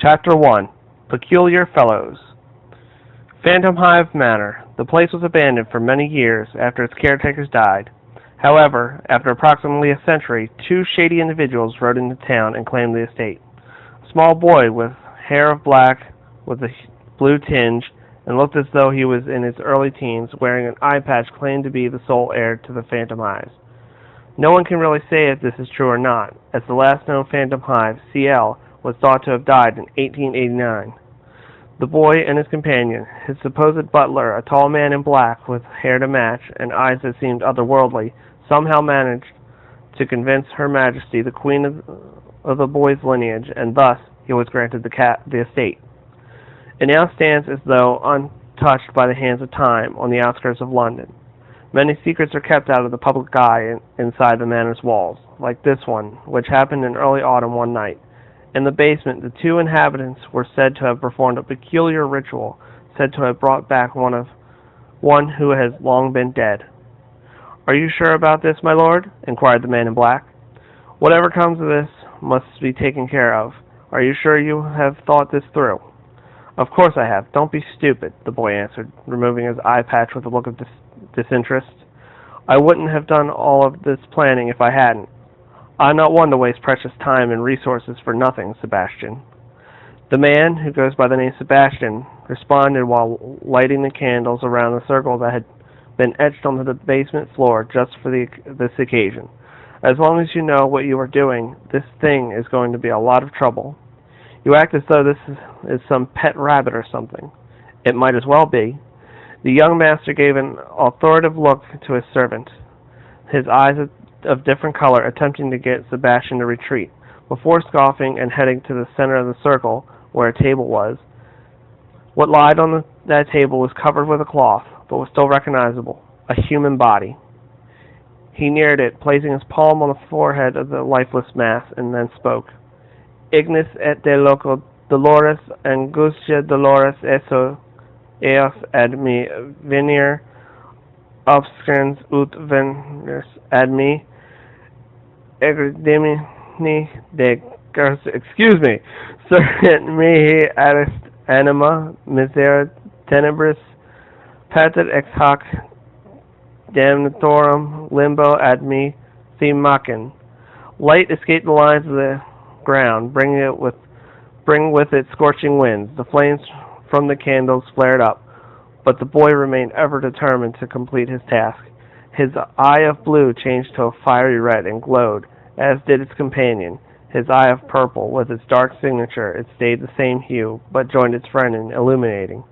Chapter 1. Peculiar Fellows. Phantom Hive Manor. The place was abandoned for many years after its caretakers died. However, after approximately a century, two shady individuals rode into town and claimed the estate. A small boy with hair of black with a blue tinge and looked as though he was in his early teens, wearing an eye patch, claimed to be the sole heir to the Phantom Hives. No one can really say if this is true or not, as the last known Phantom Hive, CL, was thought to have died in 1889. The boy and his companion, his supposed butler, a tall man in black with hair to match and eyes that seemed otherworldly, somehow managed to convince Her Majesty, the Queen of the boy's lineage, and thus he was granted the estate. It now stands as though untouched by the hands of time on the outskirts of London. Many secrets are kept out of the public eye inside the manor's walls, like this one, which happened in early autumn one night. In the basement, the two inhabitants were said to have performed a peculiar ritual, said to have brought back one who has long been dead. "Are you sure about this, my lord?" inquired the man in black. "Whatever comes of this must be taken care of. Are you sure you have thought this through?" "Of course I have. Don't be stupid," the boy answered, removing his eye patch with a look of disinterest. "I wouldn't have done all of this planning if I hadn't. I'm not one to waste precious time and resources for nothing, Sebastian." The man, who goes by the name Sebastian, responded while lighting the candles around the circle that had been etched onto the basement floor just for this occasion. "As long as you know what you are doing, this thing is going to be a lot of trouble. You act as though this is some pet rabbit or something." "It might as well be." The young master gave an authoritative look to his servant, his eyes of different color, attempting to get Sebastian to retreat, before scoffing and heading to the center of the circle, where a table was. What lied on that table was covered with a cloth, but was still recognizable: a human body. He neared it, placing his palm on the forehead of the lifeless mass, and then spoke. "Ignis et de loco dolores angustia dolores eso eos ad me venir obscens ut veners ad me egredimini de excuse me, serent mihi adest anima misera tenebris patet ex hoc damnatorum limbo ad me themachen." Light escaped the lines of the ground, bring with it scorching winds. The flames from the candles flared up, but the boy remained ever determined to complete his task. His eye of blue changed to a fiery red and glowed, as did its companion. His eye of purple, with its dark signature, it stayed the same hue, but joined its friend in illuminating.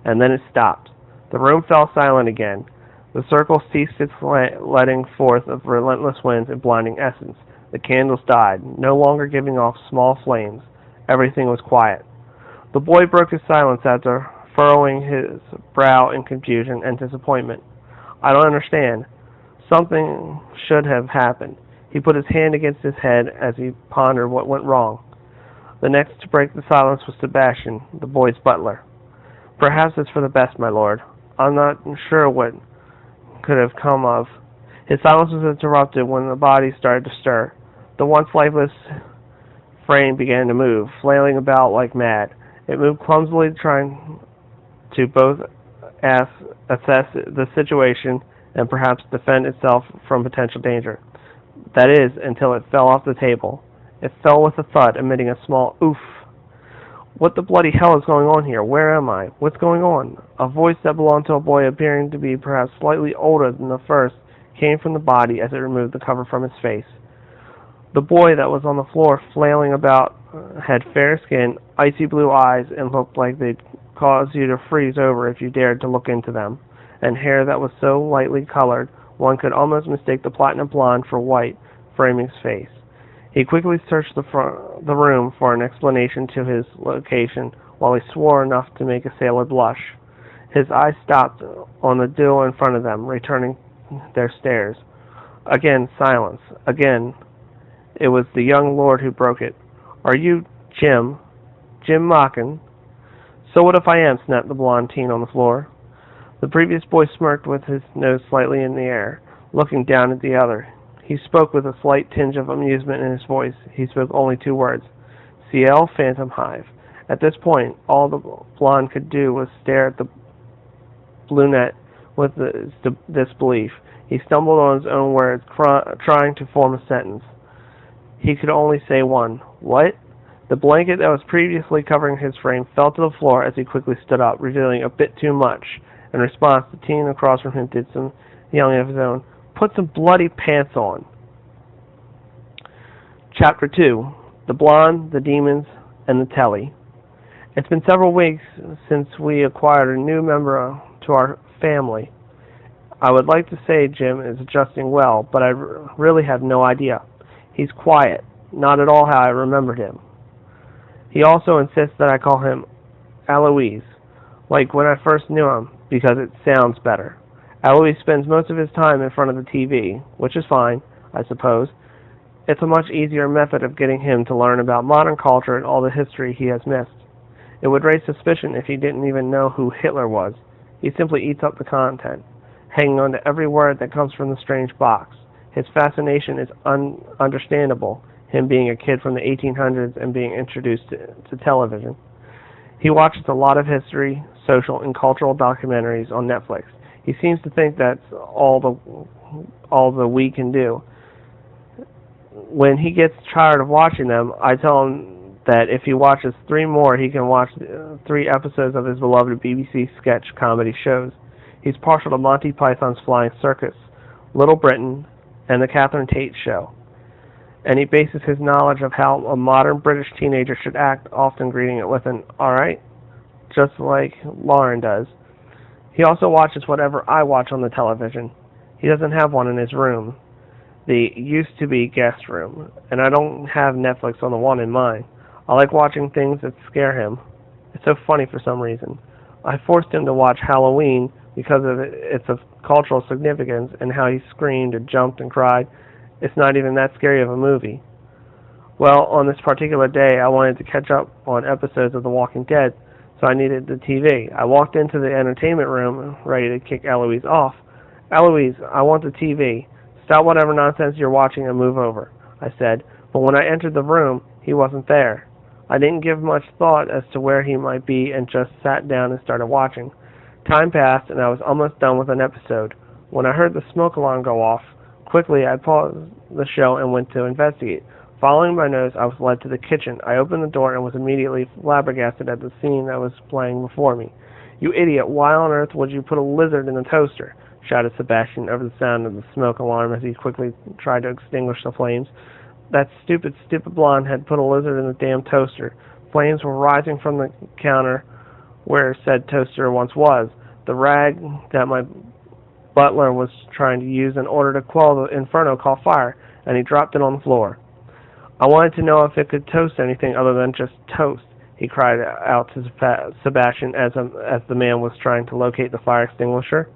And then it stopped. The room fell silent again. The circle ceased its letting forth of relentless winds and blinding essence. The candles died, no longer giving off small flames. Everything was quiet. The boy broke his silence after furrowing his brow in confusion and disappointment. "I don't understand. Something should have happened." He put his hand against his head as he pondered what went wrong. The next to break the silence was Sebastian, the boy's butler. "Perhaps it's for the best, my lord. I'm not sure what could have come of." His silence was interrupted when the body started to stir. The once lifeless frame began to move, flailing about like mad. It moved clumsily, trying to both assess the situation and perhaps defend itself from potential danger. That is, until it fell off the table. It fell with a thud, emitting a small oof. "What the bloody hell is going on here? Where am I? What's going on?" A voice that belonged to a boy appearing to be perhaps slightly older than the first came from the body as it removed the cover from his face. The boy that was on the floor flailing about had fair skin, icy blue eyes, and looked like they'd cause you to freeze over if you dared to look into them, and hair that was so lightly colored one could almost mistake the platinum blonde for white framing his face. He quickly searched the room for an explanation to his location, while he swore enough to make a sailor blush. His eyes stopped on the duel in front of them, returning their stares. Again silence. Again it was the young lord who broke it. "Are you Jim Machen?" "So what if I am?" snapped the blonde teen on the floor. The previous boy smirked with his nose slightly in the air, looking down at the other. He spoke with a slight tinge of amusement in his voice. He spoke only two words: "CL Phantom Hive." At this point, all the blonde could do was stare at the brunette with disbelief. He stumbled on his own words, trying to form a sentence. He could only say one. What? The blanket that was previously covering his frame fell to the floor as he quickly stood up, revealing a bit too much. In response, the teen across from him did some yelling of his own. Put some bloody pants on. Chapter 2. The Blonde, the Demons, and the Telly. It's been several weeks since we acquired a new member to our family. I would like to say Jim is adjusting well, but I really have no idea. He's quiet, not at all how I remembered him. He also insists that I call him Alois, like when I first knew him, because it sounds better. Alois spends most of his time in front of the TV, which is fine, I suppose. It's a much easier method of getting him to learn about modern culture and all the history he has missed. It would raise suspicion if he didn't even know who Hitler was. He simply eats up the content, hanging on to every word that comes from the strange box. His fascination is understandable, him being a kid from the 1800s and being introduced to television. He watches a lot of history, social, and cultural documentaries on Netflix. He seems to think that's all the we can do. When he gets tired of watching them, I tell him that if he watches 3 more, he can watch 3 episodes of his beloved BBC sketch comedy shows. He's partial to Monty Python's Flying Circus, Little Britain, and the Catherine Tate Show. And he bases his knowledge of how a modern British teenager should act, often greeting it with an "alright," just like Lauren does. He also watches whatever I watch on the television. He doesn't have one in his room, the used-to-be guest room, and I don't have Netflix on the one in mine. I like watching things that scare him. It's so funny for some reason. I forced him to watch Halloween because of its cultural significance and how he screamed and jumped and cried. It's not even that scary of a movie. Well, on this particular day, I wanted to catch up on episodes of The Walking Dead, so I needed the TV. I walked into the entertainment room, ready to kick Eloise off. Eloise, I want the TV. Stop whatever nonsense you're watching and move over, I said. But when I entered the room, he wasn't there. I didn't give much thought as to where he might be and just sat down and started watching. Time passed, and I was almost done with an episode. When I heard the smoke alarm go off, quickly I paused the show and went to investigate. Following my nose, I was led to the kitchen. I opened the door and was immediately flabbergasted at the scene that was playing before me. You idiot, why on earth would you put a lizard in a toaster? Shouted Sebastian over the sound of the smoke alarm as he quickly tried to extinguish the flames. That stupid blonde had put a lizard in the damn toaster. Flames were rising from the counter where said toaster once was. The rag that my butler was trying to use in order to quell the inferno caught fire, and he dropped it on the floor. I wanted to know if it could toast anything other than just toast, he cried out to Sebastian as the man was trying to locate the fire extinguisher.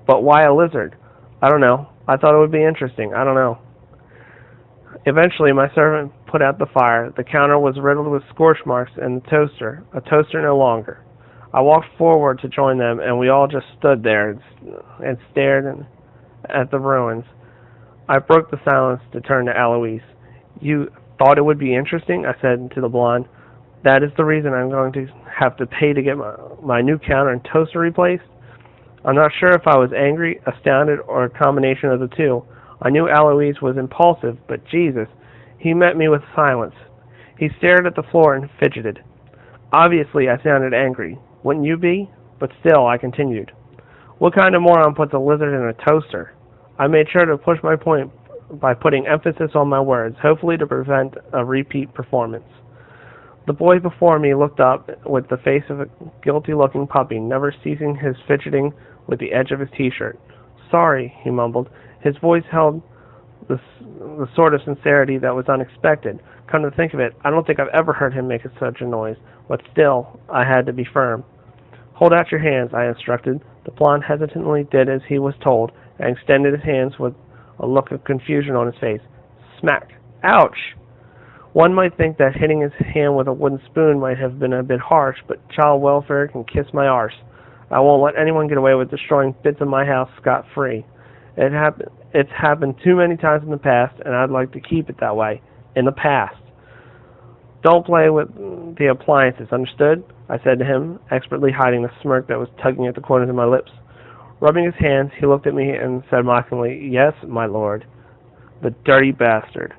But why a lizard? I don't know. I thought it would be interesting. I don't know. Eventually, my servant put out the fire. The counter was riddled with scorch marks, and the toaster, a toaster no longer. I walked forward to join them, and we all just stood there and stared at the ruins. I broke the silence to turn to Alois. You thought it would be interesting? I said to the blonde. That is the reason I'm going to have to pay to get my new counter and toaster replaced? I'm not sure if I was angry, astounded, or a combination of the two. I knew Alois was impulsive, but Jesus, he met me with silence. He stared at the floor and fidgeted. Obviously, I sounded angry. Wouldn't you be? But still, I continued. What kind of moron puts a lizard in a toaster? I made sure to push my point by putting emphasis on my words, hopefully to prevent a repeat performance. The boy before me looked up with the face of a guilty-looking puppy, never ceasing his fidgeting with the edge of his T-shirt. Sorry, he mumbled. His voice held the sort of sincerity that was unexpected. Come to think of it, I don't think I've ever heard him make such a noise, but still, I had to be firm. Hold out your hands, I instructed. The blonde hesitantly did as he was told, and extended his hands with a look of confusion on his face. Smack! Ouch! One might think that hitting his hand with a wooden spoon might have been a bit harsh, but child welfare can kiss my arse. I won't let anyone get away with destroying bits of my house scot-free. It's happened too many times in the past, and I'd like to keep it that way. In the past. Don't play with the appliances, understood? I said to him, expertly hiding the smirk that was tugging at the corners of my lips. Rubbing his hands, he looked at me and said mockingly, "Yes, my lord." The dirty bastard.